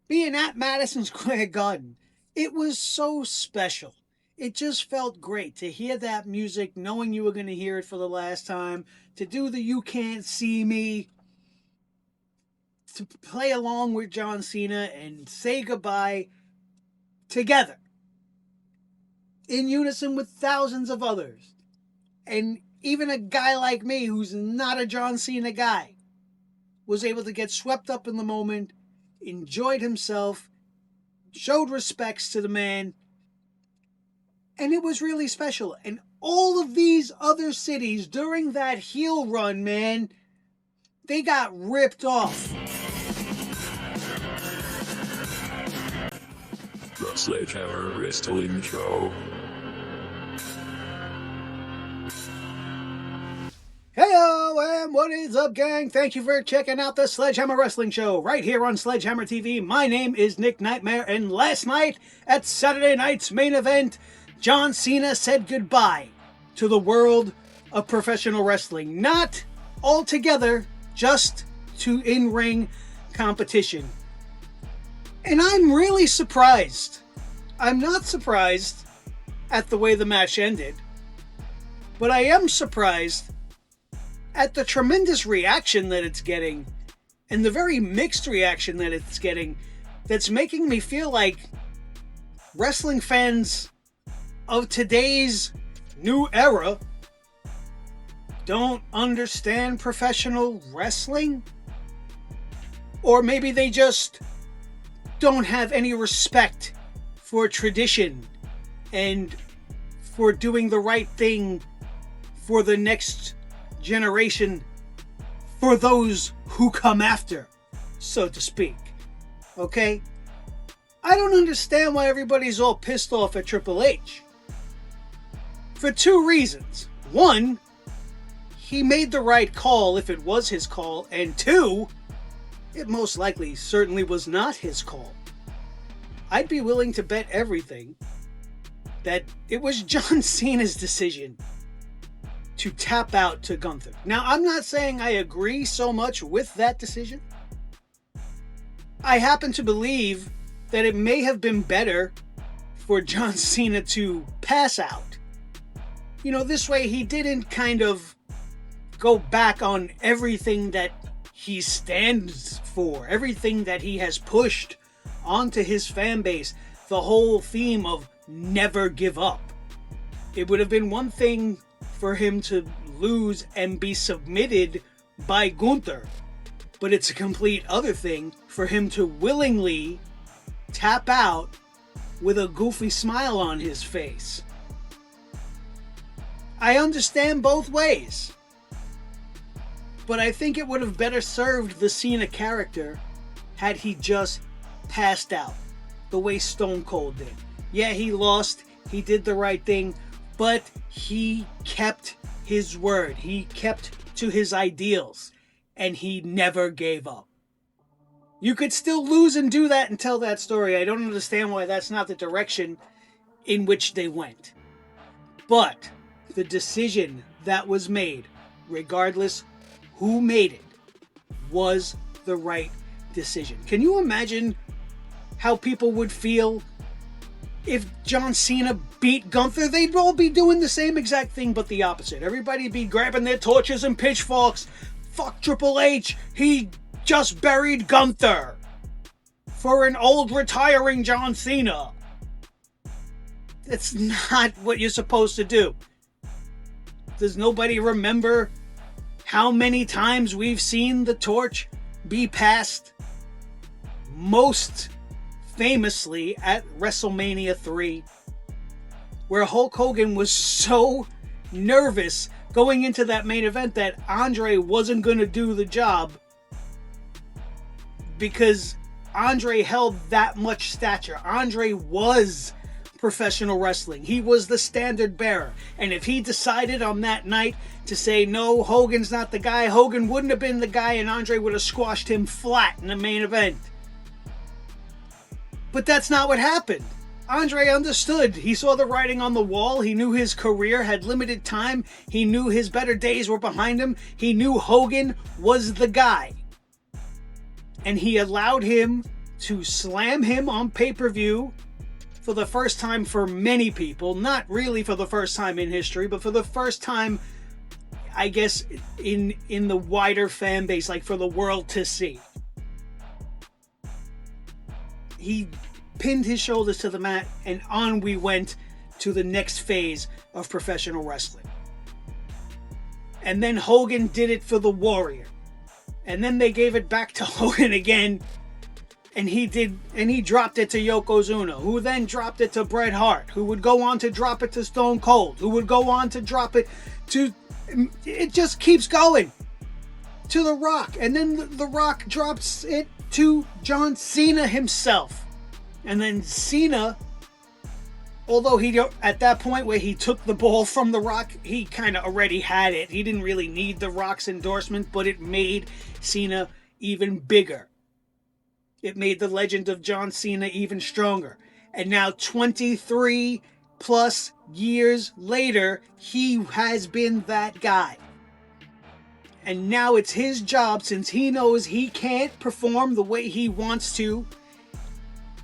being at Madison Square Garden, it was so special. It just felt great to hear that music, knowing you were going to hear it for the last time, to do the You Can't See Me, to play along with John Cena and say goodbye together in unison with thousands of others. And even a guy like me who's not a John Cena guy was able to get swept up in the moment, enjoyed himself, showed respects to the man, and it was really special. And all of these other cities during that heel run, man, they got ripped off. The Sledgehammer Wrestling Show. Heyo, and what is up, gang? Thank you for checking out the Sledgehammer Wrestling Show right here on Sledgehammer TV. My name is Nick Nightmare, and last night at Saturday night's main event, John Cena said goodbye to the world of professional wrestling. Not altogether, just to in-ring competition. And I'm really surprised. I'm not surprised at the way the match ended, but I am surprised at the tremendous reaction that it's getting and the very mixed reaction that it's getting, that's making me feel like wrestling fans of today's new era don't understand professional wrestling, or maybe they just don't have any respect for tradition and for doing the right thing for the next generation, for those who come after, so to speak. Okay? I don't understand why everybody's all pissed off at Triple H. For two reasons. One, he made the right call if it was his call, and two, it most likely certainly was not his call. I'd be willing to bet everything that it was John Cena's decision to tap out to Gunther. Now, I'm not saying I agree so much with that decision. I happen to believe that it may have been better for John Cena to pass out. You know, this way he didn't kind of go back on everything that he stands for, everything that he has pushed onto his fan base, the whole theme of never give up. It would have been one thing for him to lose and be submitted by Gunther, but it's a complete other thing for him to willingly tap out with a goofy smile on his face. I understand both ways, but I think it would have better served the Cena character had he just passed out the way Stone Cold did. Yeah, he lost, he did the right thing, but he kept his word. He kept to his ideals, and he never gave up. You could still lose and do that and tell that story. I don't understand why that's not the direction in which they went. But the decision that was made, regardless who made it, was the right decision. Can you imagine how people would feel if John Cena beat Gunther? They'd all be doing the same exact thing, but the opposite. Everybody'd be grabbing their torches and pitchforks. Fuck Triple H, he just buried Gunther for an old retiring John Cena. That's not what you're supposed to do. Does nobody remember how many times we've seen the torch be passed? Most famously at WrestleMania 3, where Hulk Hogan was so nervous going into that main event that Andre wasn't going to do the job because Andre held that much stature. Andre was professional wrestling. He was the standard bearer. And if he decided on that night to say, no, Hogan's not the guy, Hogan wouldn't have been the guy, and Andre would have squashed him flat in the main event. But that's not what happened. Andre understood. He saw the writing on the wall. He knew his career had limited time. He knew his better days were behind him. He knew Hogan was the guy. And he allowed him to slam him on pay-per-view for the first time for many people. Not really for the first time in history, but for the first time, I guess, in the wider fan base, like for the world to see. He pinned his shoulders to the mat, and on we went to the next phase of professional wrestling. And then Hogan did it for the Warrior. And then they gave it back to Hogan again. And he dropped it to Yokozuna, who then dropped it to Bret Hart, who would go on to drop it to Stone Cold, who would go on to drop it to... It just keeps going. To The Rock. And then The Rock drops it to John Cena himself. And then Cena, although he, at that point where he took the ball from The Rock, he kind of already had it. He didn't really need The Rock's endorsement, but it made Cena even bigger. It made the legend of John Cena even stronger. And now 23 plus years later, he has been that guy. And now it's his job, since he knows he can't perform the way he wants to.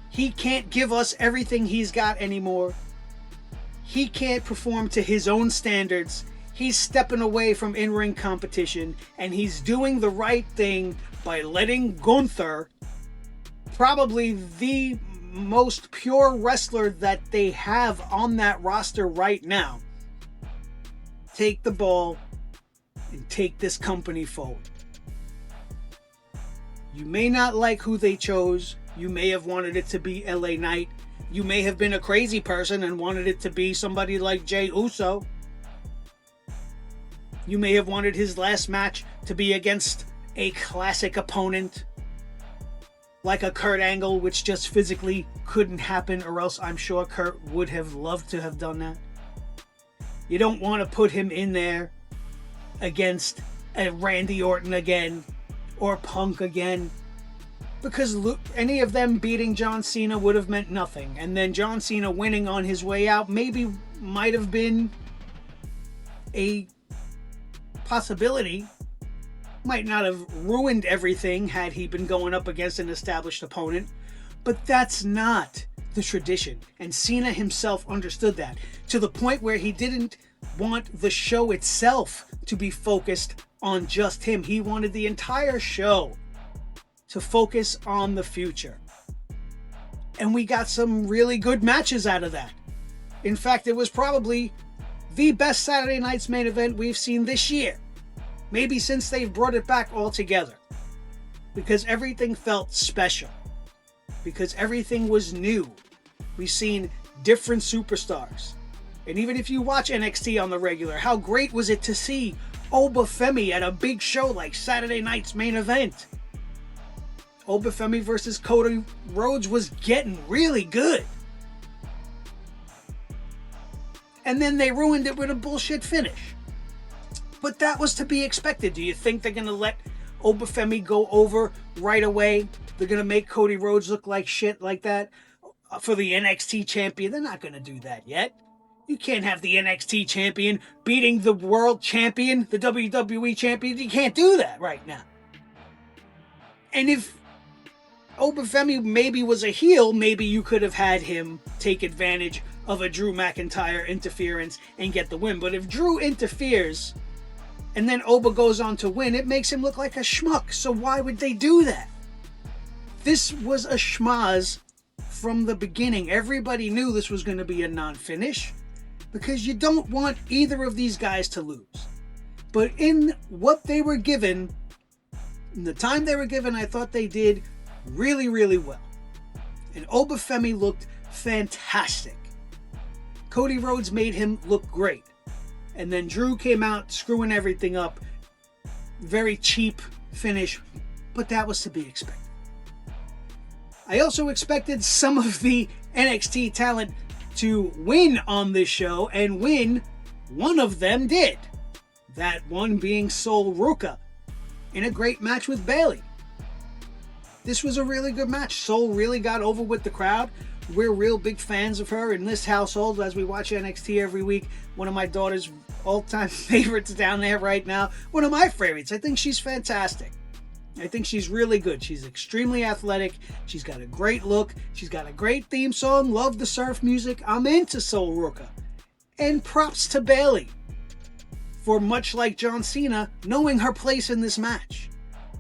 He can't give us everything he's got anymore. He can't perform to his own standards. He's stepping away from in-ring competition, and he's doing the right thing by letting Gunther, probably the most pure wrestler that they have on that roster right now, take the ball and take this company forward. You may not like who they chose. You may have wanted it to be LA Knight. You may have been a crazy person and wanted it to be somebody like Jey Uso. You may have wanted his last match to be against a classic opponent like a Kurt Angle, which just physically couldn't happen, or else I'm sure Kurt would have loved to have done that. You don't want to put him in there against a Randy Orton again or Punk again, because any of them beating John Cena would have meant nothing. And then John Cena winning on his way out maybe might have been a possibility. Might not have ruined everything had he been going up against an established opponent. But that's not the tradition. And Cena himself understood that, to the point where he didn't want the show itself to be focused on just him. He wanted the entire show to focus on the future. And we got some really good matches out of that. In fact, it was probably the best Saturday Night's Main Event we've seen this year. Maybe since they've brought it back altogether. Because everything felt special. Because everything was new. We've seen different superstars. And even if you watch NXT on the regular, how great was it to see Obafemi at a big show like Saturday Night's Main Event? Obafemi versus Cody Rhodes was getting really good. And then they ruined it with a bullshit finish. But that was to be expected. Do you think they're going to let Obafemi go over right away? They're going to make Cody Rhodes look like shit like that for the NXT champion? They're not going to do that yet. You can't have the NXT champion beating the world champion, the WWE champion. You can't do that right now. And if Obafemi maybe was a heel, maybe you could have had him take advantage of a Drew McIntyre interference and get the win. But if Drew interferes and then Oba goes on to win, it makes him look like a schmuck. So why would they do that? This was a schmaz from the beginning. Everybody knew this was going to be a non-finish because you don't want either of these guys to lose. But in what they were given, in the time they were given, I thought they did really, really well. And Obafemi looked fantastic. Cody Rhodes made him look great. And then Drew came out screwing everything up. Very cheap finish, but that was to be expected. I also expected some of the NXT talent to win on this show, and win. One of them did. That one being Sol Ruka in a great match with Bayley. This was a really good match. Sol really got over with the crowd. We're real big fans of her in this household as we watch NXT every week. One of my daughter's all-time favorites down there right now. One of my favorites. I think she's fantastic. I think she's really good. She's extremely athletic. She's got a great look. She's got a great theme song. Love the surf music. I'm into Sol Ruca. And props to Bayley for, much like John Cena, knowing her place in this match.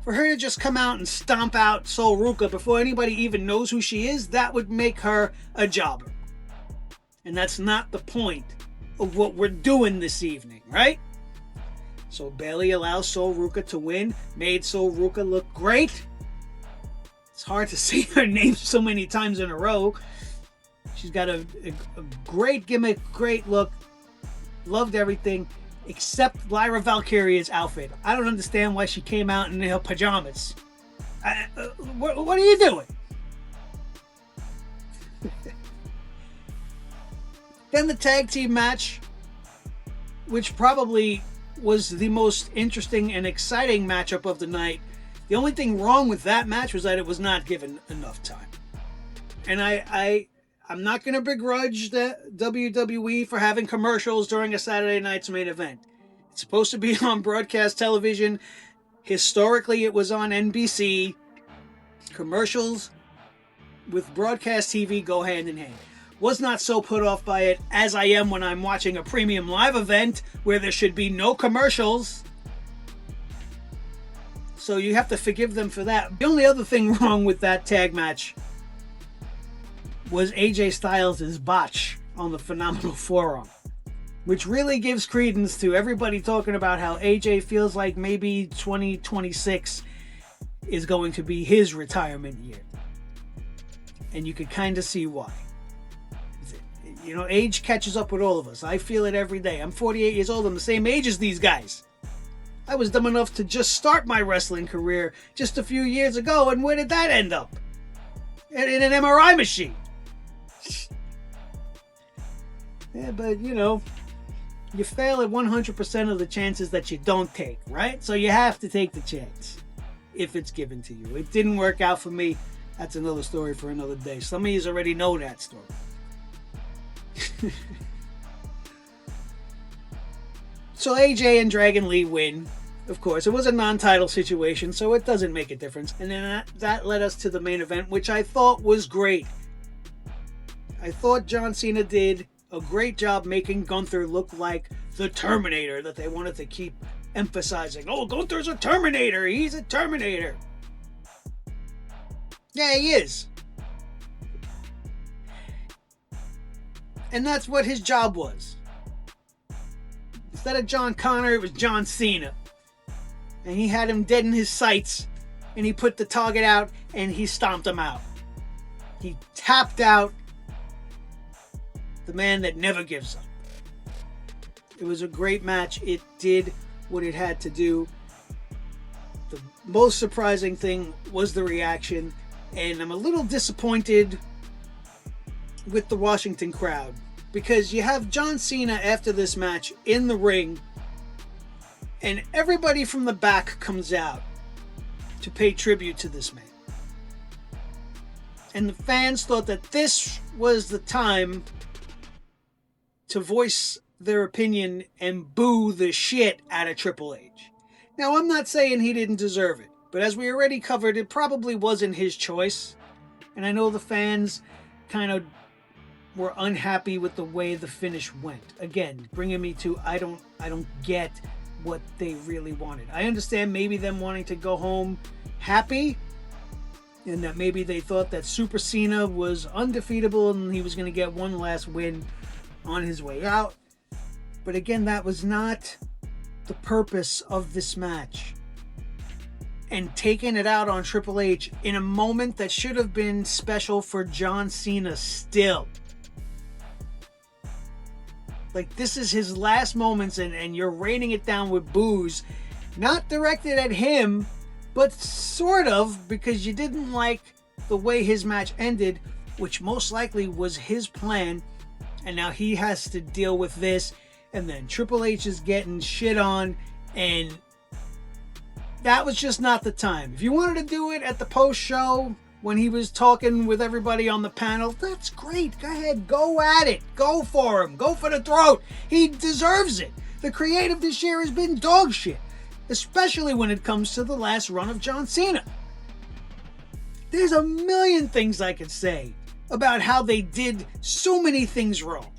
For her to just come out and stomp out Sol Ruca before anybody even knows who she is, that would make her a jobber. And that's not the point of what we're doing this evening, right? So Bayley allows Sol Ruca to win, made Sol Ruca look great. It's hard to say her name so many times in a row. She's got a great gimmick, great look. Loved everything except Lyra Valkyria's outfit. I don't understand why she came out in her pajamas. What are you doing? Then the tag team match, which probably was the most interesting and exciting matchup of the night. The only thing wrong with that match was that it was not given enough time. And I'm not going to begrudge the WWE for having commercials during a Saturday night's main event. It's supposed to be on broadcast television. Historically, it was on NBC. Commercials with broadcast TV go hand in hand. Was not so put off by it as I am when I'm watching a premium live event where there should be no commercials. So you have to forgive them for that. The only other thing wrong with that tag match was AJ Styles' botch on the phenomenal forearm, which really gives credence to everybody talking about how AJ feels like maybe 2026 is going to be his retirement year. And you could kind of see why. You know, age catches up with all of us. I feel it every day. I'm 48 years old. I'm the same age as these guys. I was dumb enough to just start my wrestling career just a few years ago, and where did that end up? In an MRI machine. Yeah, but, you know, you fail at 100% of the chances that you don't take, right? So you have to take the chance if it's given to you. It didn't work out for me. That's another story for another day. Some of you already know that story. So AJ and Dragon Lee win. Of course, it was a non-title situation, so it doesn't make a difference. And then that led us to the main event, which I thought was great. I thought John Cena did a great job making Gunther look like the Terminator that they wanted to keep emphasizing. Oh, Gunther's a Terminator. He's a Terminator. Yeah, he is. And that's what his job was. Instead of John Connor, it was John Cena. And he had him dead in his sights. And he put the target out and he stomped him out. He tapped out the man that never gives up. It was a great match. It did what it had to do. The most surprising thing was the reaction. And I'm a little disappointed with the Washington crowd, because you have John Cena after this match in the ring and everybody from the back comes out to pay tribute to this man. And the fans thought that this was the time to voice their opinion and boo the shit out of Triple H. Now, I'm not saying he didn't deserve it, but as we already covered, it probably wasn't his choice. And I know the fans kind of were unhappy with the way the finish went. Again, bringing me to I don't get what they really wanted. I understand maybe them wanting to go home happy, and that maybe they thought that Super Cena was undefeatable and he was going to get one last win on his way out. But again, that was not the purpose of this match. And taking it out on Triple H in a moment that should have been special for John Cena still. Like, this is his last moments, and you're raining it down with boos. Not directed at him, but sort of, because you didn't like the way his match ended, which most likely was his plan. And now he has to deal with this. And then Triple H is getting shit on. And that was just not the time. If you wanted to do it at the post-show, when he was talking with everybody on the panel, that's great. Go ahead. Go at it. Go for him. Go for the throat. He deserves it. The creative this year has been dog shit. especially when it comes to the last run of John Cena. There's a million things I could say about how they did so many things wrong,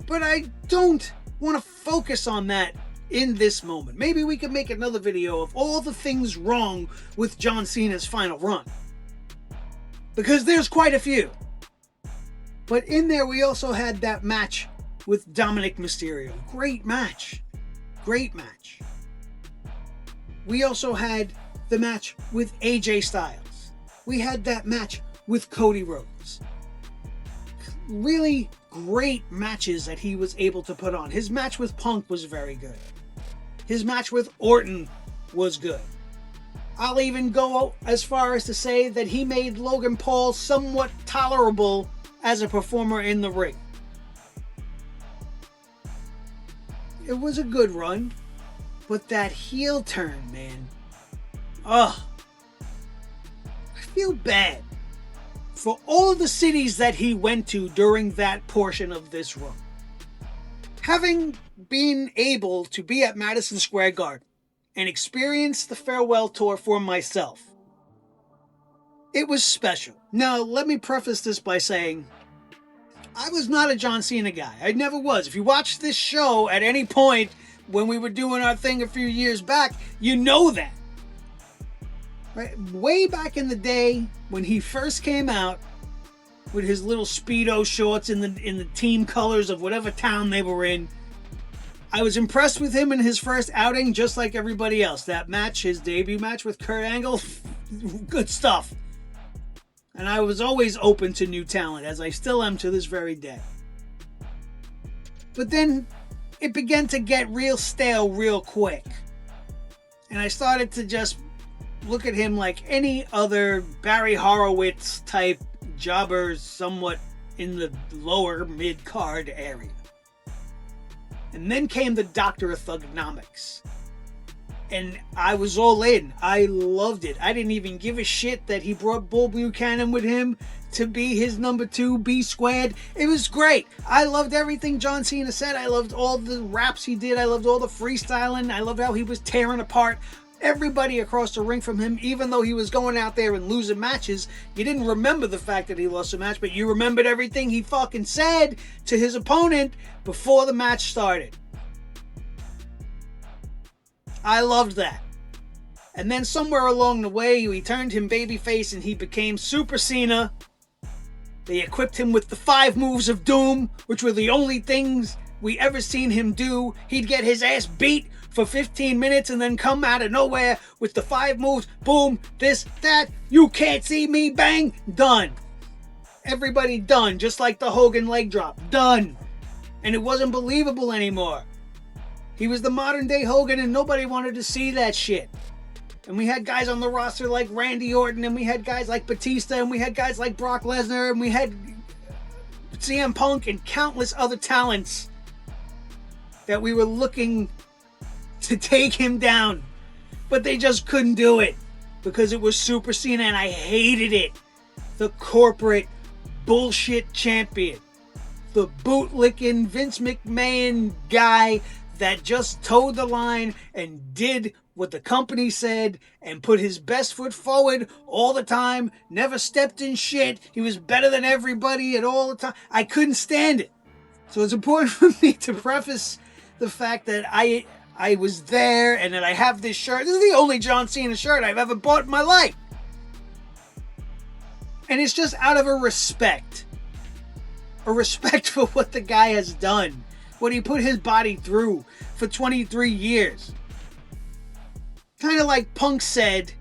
but I don't want to focus on that in this moment. Maybe we could make another video of all the things wrong with John Cena's final run, because there's quite a few. But in there we also had that match with Dominic Mysterio. Great match. Great match. We also had the match with AJ Styles. We had that match with Cody Rhodes. Really great matches that he was able to put on. His match with Punk was very good. His match with Orton was good. I'll even go as far as to say that he made Logan Paul somewhat tolerable as a performer in the ring. It was a good run, but that heel turn, man. Ugh. I feel bad for all of the cities that he went to during that portion of this run. Having been able to be at Madison Square Garden and experience the farewell tour for myself, it was special. Now, let me preface this by saying I was not a John Cena guy. I never was. If you watched this show at any point when we were doing our thing a few years back, you know that. Right? Way back in the day when he first came out with his little Speedo shorts in the team colors of whatever town they were in, I was impressed with him in his first outing, just like everybody else. That match, his debut match with Kurt Angle, good stuff. And I was always open to new talent, as I still am to this very day. But then it began to get real stale real quick. And I started to just look at him like any other Barry Horowitz type jobber, somewhat in the lower mid-card area. And then came the Doctor of Thugonomics. And I was all in. I loved it. I didn't even give a shit that he brought Bull Buchanan with him to be his number 2, B squared. It was great. I loved everything John Cena said. I loved all the raps he did. I loved all the freestyling. I loved how he was tearing apart everybody across the ring from him, even though he was going out there and losing matches. You didn't remember the fact that he lost a match, but you remembered everything he fucking said to his opponent before the match started. I loved that. And then somewhere along the way, we turned him babyface and he became Super Cena. They equipped him with the 5 moves of doom, which were the only things we ever seen him do. He'd get his ass beat for 15 minutes and then come out of nowhere with the 5 moves. Boom, this, that, you can't see me, bang, done. Everybody done, just like the Hogan leg drop, done. And it wasn't believable anymore. He was the modern day Hogan and nobody wanted to see that shit. And we had guys on the roster like Randy Orton, and we had guys like Batista, and we had guys like Brock Lesnar, and we had CM Punk and countless other talents that we were looking to take him down. But they just couldn't do it because it was Super Cena, and I hated it. The corporate bullshit champion. The bootlicking Vince McMahon guy that just towed the line and did what the company said and put his best foot forward all the time, never stepped in shit. He was better than everybody at all the time. I couldn't stand it. So it's important for me to preface the fact that I was there and that I have this shirt. This is the only John Cena shirt I've ever bought in my life. And it's just out of a respect. A respect for what the guy has done. What he put his body through for 23 years. Kind of like Punk said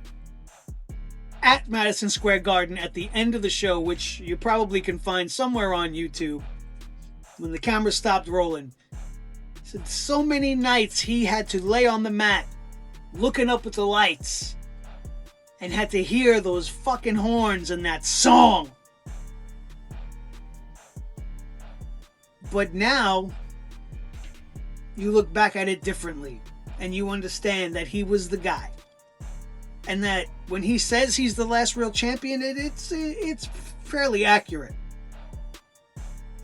at Madison Square Garden at the end of the show, which you probably can find somewhere on YouTube, when the camera stopped rolling. He said so many nights he had to lay on the mat looking up at the lights and had to hear those fucking horns and that song. But now you look back at it differently and you understand that he was the guy. And that when he says he's the last real champion, it's fairly accurate.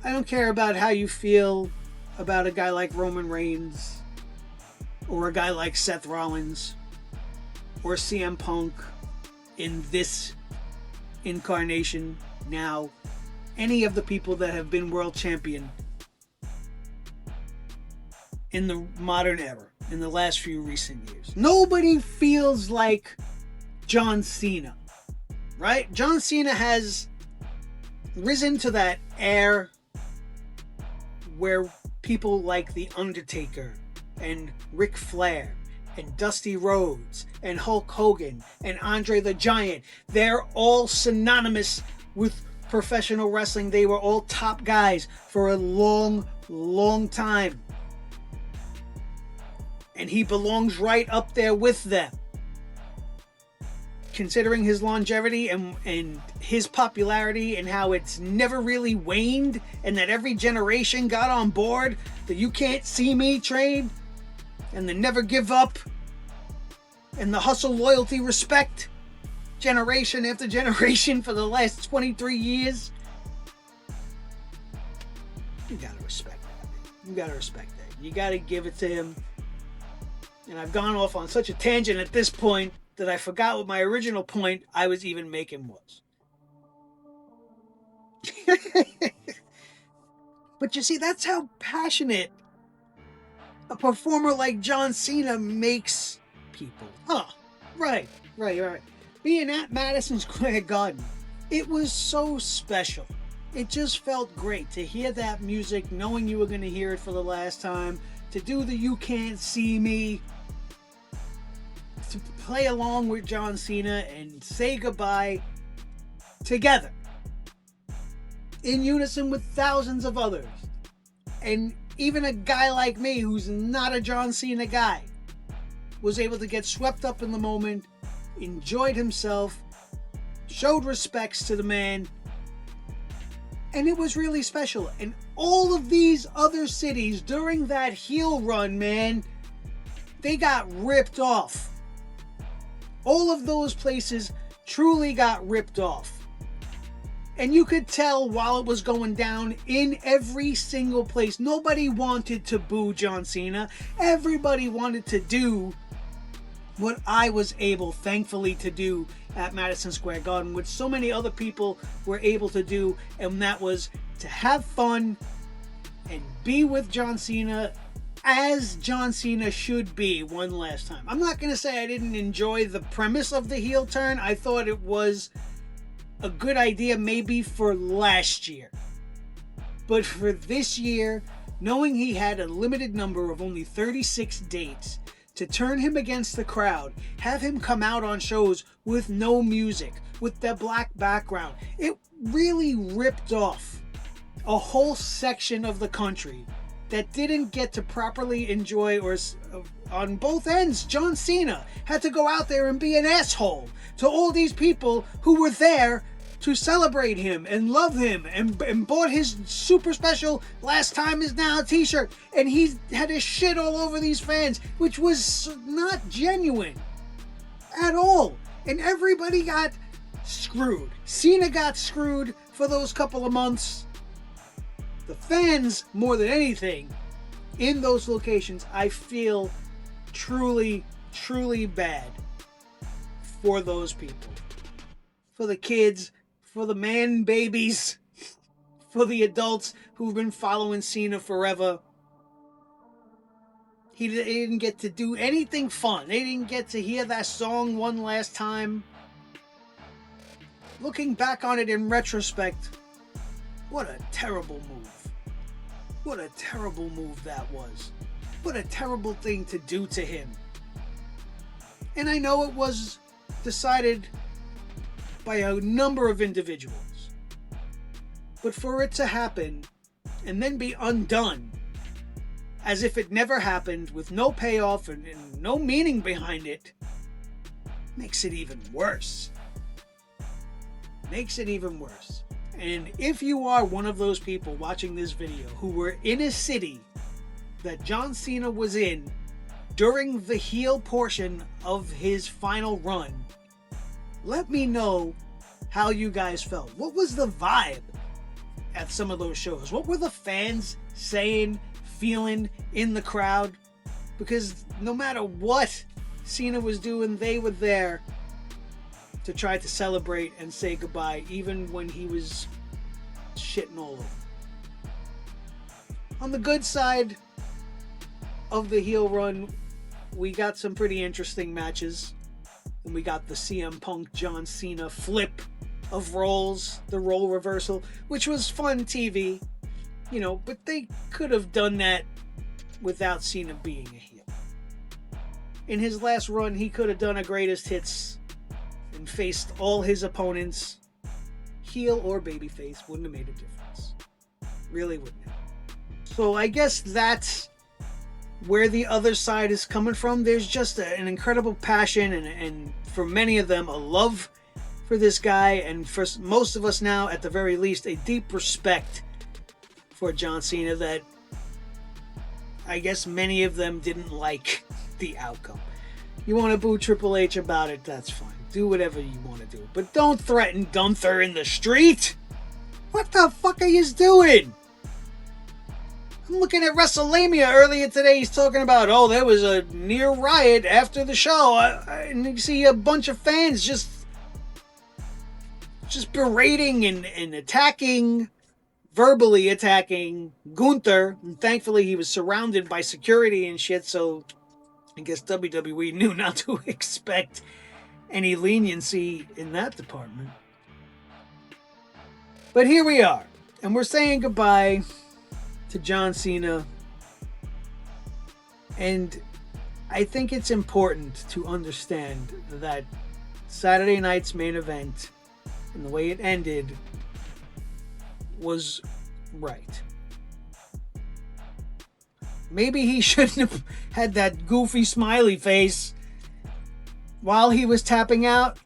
I don't care about how you feel about a guy like Roman Reigns or a guy like Seth Rollins, or CM Punk in this incarnation now, any of the people that have been world champion in the modern era, in the last few recent years. Nobody feels like John Cena, right? John Cena has risen to that air where people like The Undertaker and Ric Flair and Dusty Rhodes and Hulk Hogan and Andre the Giant, they're all synonymous with professional wrestling. They were all top guys for a long, long time. And he belongs right up there with them. Considering his longevity and his popularity and how it's never really waned, and that every generation got on board the "you can't see me" train, and the never give up, and the hustle, loyalty, respect, generation after generation for the last 23 years. You gotta respect that. You gotta respect that. You gotta give it to him. And I've gone off on such a tangent at this point that I forgot what my original point I was even making was. But you see, that's how passionate a performer like John Cena makes people. Oh, right. Being at Madison Square Garden, it was so special. It just felt great to hear that music, knowing you were going to hear it for the last time, to do the "you can't see me," to play along with John Cena and say goodbye together in unison with thousands of others. And even a guy like me who's not a John Cena guy was able to get swept up in the moment, enjoyed himself, showed respects to the man, and it was really special. And all of these other cities during that heel run, man, they got ripped off. All of those places truly got ripped off. And you could tell while it was going down in every single place. Nobody wanted to boo John Cena. Everybody wanted to do what I was able, thankfully, to do at Madison Square Garden, which so many other people were able to do, and that was to have fun and be with John Cena as John Cena should be one last time. I'm not going to say I didn't enjoy the premise of the heel turn. I thought it was a good idea maybe for last year. But for this year, knowing he had a limited number of only 36 dates, to turn him against the crowd, have him come out on shows with no music, with the black background, it really ripped off a whole section of the country that didn't get to properly enjoy, or on both ends, John Cena had to go out there and be an asshole to all these people who were there to celebrate him and love him and bought his super special "Last Time Is Now" t-shirt, and he had his shit all over these fans, which was not genuine at all. And everybody got screwed. Cena got screwed for those couple of months. The fans, more than anything, in those locations, I feel truly, truly bad for those people. For the kids, for the man babies, for the adults who've been following Cena forever. They didn't get to do anything fun. They didn't get to hear that song one last time. Looking back on it in retrospect, what a terrible move. What a terrible move that was. What a terrible thing to do to him. And I know it was decided by a number of individuals. But for it to happen and then be undone as if it never happened, with no payoff and no meaning behind it, makes it even worse. Makes it even worse. And if you are one of those people watching this video who were in a city that John Cena was in during the heel portion of his final run, let me know how you guys felt. What was the vibe at some of those shows? What were the fans saying, feeling in the crowd? Because no matter what Cena was doing, they were there to try to celebrate and say goodbye, even when he was shitting all over. On the good side of the heel run, we got some pretty interesting matches. And we got the CM Punk John Cena flip of roles, the role reversal, which was fun TV, you know, but they could have done that without Cena being a heel. In his last run, he could have done a greatest hits and faced all his opponents, heel or babyface, wouldn't have made a difference. Really wouldn't have. So I guess that's where the other side is coming from. There's just an incredible passion and for many of them a love for this guy, and for most of us now, at the very least, a deep respect for John Cena that I guess many of them didn't like the outcome. You want to boo Triple H about it, that's fine. Do whatever you want to do. But don't threaten Gunther in the street! What the fuck are you doing? I'm looking at WrestleMania earlier today. He's talking about, oh, there was a near riot after the show. And you see a bunch of fans just berating and attacking, verbally attacking Gunther. And thankfully he was surrounded by security and shit, so I guess WWE knew not to expect any leniency in that department. But here we are, and we're saying goodbye to John Cena. And I think it's important to understand that Saturday night's main event and the way it ended was right. Maybe he shouldn't have had that goofy smiley face while he was tapping out,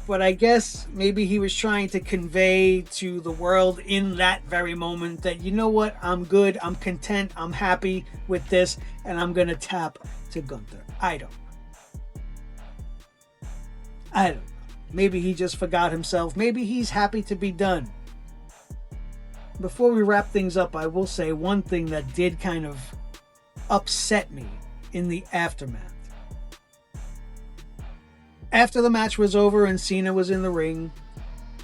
but I guess maybe he was trying to convey to the world in that very moment that, you know what, I'm good, I'm content, I'm happy with this, and I'm gonna tap to Gunther. I don't know. Maybe he just forgot himself. Maybe he's happy to be done. Before we wrap things up, I will say one thing that did kind of upset me in the aftermath. After the match was over and Cena was in the ring,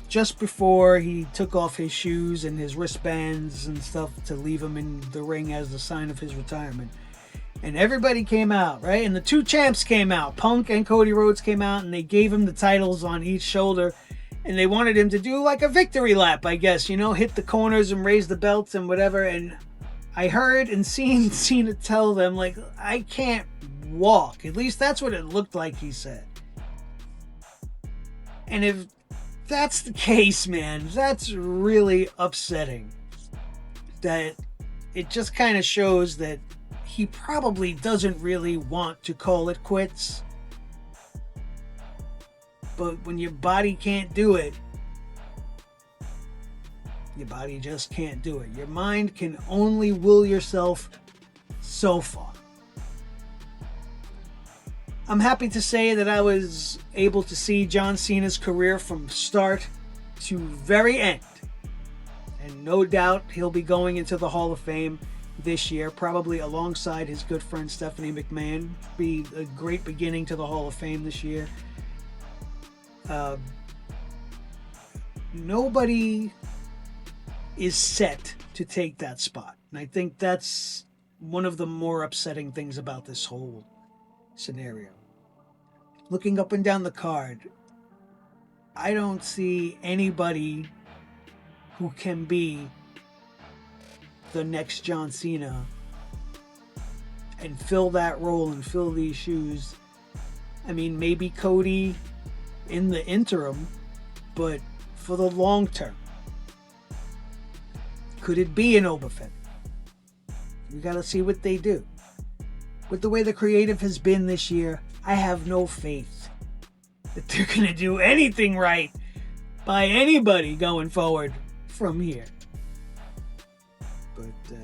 just before he took off his shoes and his wristbands and stuff to leave him in the ring as the sign of his retirement, and everybody came out, right? And the two champs came out. Punk and Cody Rhodes came out, and they gave him the titles on each shoulder, and they wanted him to do like a victory lap, I guess, you know, hit the corners and raise the belts and whatever. And I heard and seen Cena tell them, like, I can't walk. At least that's what it looked like he said. And if that's the case, man, that's really upsetting. That it just kind of shows that he probably doesn't really want to call it quits. But when your body can't do it, your body just can't do it. Your mind can only will yourself so far. I'm happy to say that I was able to see John Cena's career from start to very end. And no doubt he'll be going into the Hall of Fame this year, probably alongside his good friend Stephanie McMahon. Be a great beginning to the Hall of Fame this year. Nobody is set to take that spot. And I think that's one of the more upsetting things about this whole scenario. Looking up and down the card, I don't see anybody who can be the next John Cena and fill that role and fill these shoes. I mean, maybe Cody in the interim, but for the long term, could it be an Oberfett? We gotta see what they do. With the way the creative has been this year, I have no faith that they're gonna do anything right by anybody going forward from here. But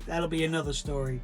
that'll be another story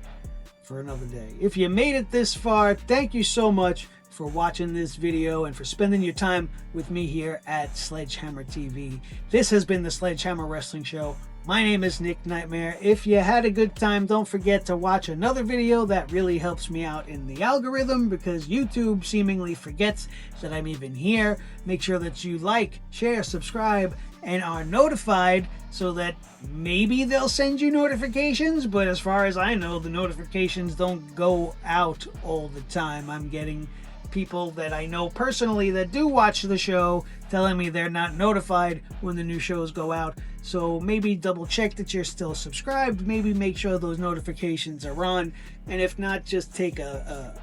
for another day. If you made it this far, thank you so much for watching this video and for spending your time with me here at Sledgehammer TV. This has been the Sledgehammer Wrestling Show, My name is Nick Nightmare. If you had a good time, don't forget to watch another video. That really helps me out in the algorithm because YouTube seemingly forgets that I'm even here. Make sure that you like, share, subscribe, and are notified so that maybe they'll send you notifications, but as far as I know, the notifications don't go out all the time. I'm getting people that I know personally that do watch the show telling me they're not notified when the new shows go out. So maybe double check that you're still subscribed. Maybe make sure those notifications are on. And if not, just take a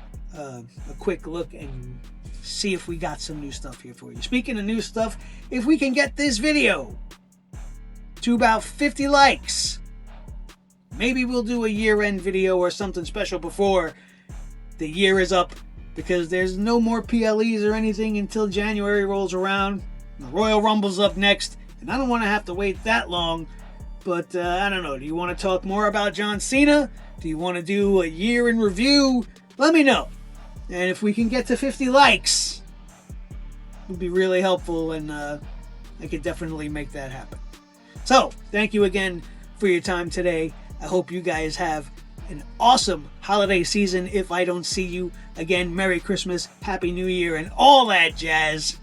quick look and see if we got some new stuff here for you. Speaking of new stuff, if we can get this video to about 50 likes, maybe we'll do a year-end video or something special before the year is up, because there's no more PLEs or anything until January rolls around. The Royal Rumble's up next, and I don't want to have to wait that long. But I don't know. Do you want to talk more about John Cena? Do you want to do a year in review? Let me know. And if we can get to 50 likes, it would be really helpful, and I could definitely make that happen. So, thank you again for your time today. I hope you guys have an awesome holiday season. If I don't see you again, Merry Christmas, Happy New Year, and all that jazz.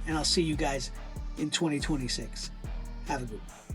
And I'll see you guys in 2026. Have a good one.